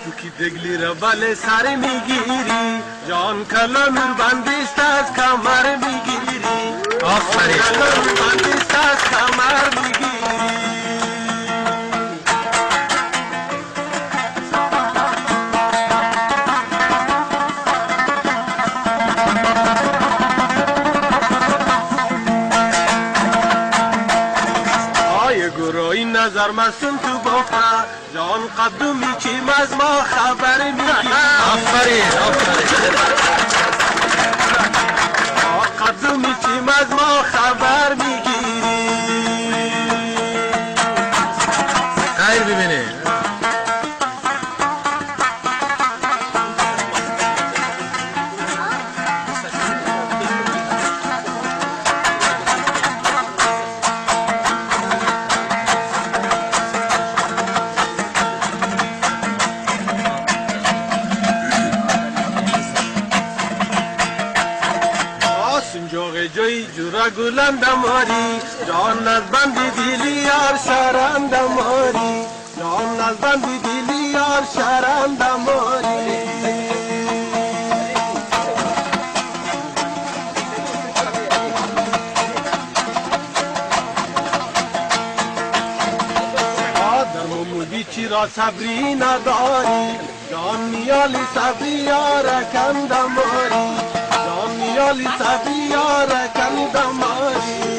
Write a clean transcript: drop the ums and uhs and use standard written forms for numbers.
تو کی دگلی را بله سر میگیری جان کلا نور بندیست از کمر میگیری آفرین کلا نور بندیست از کمر میگیری گروهی نظر مستون تو بافا جان قدومی چیم از ما خبر میگی آفرین قدومی چیم از ما خبر میگیری خیر ببینی جوی جورا گلندماری جان از بندی دیلی یار شرندماری جان از بندی دیلی یار شرندماری در ممودی چی را صبری نداری جان میالی صبری یار کندماری نیالی صبی یاره کندماری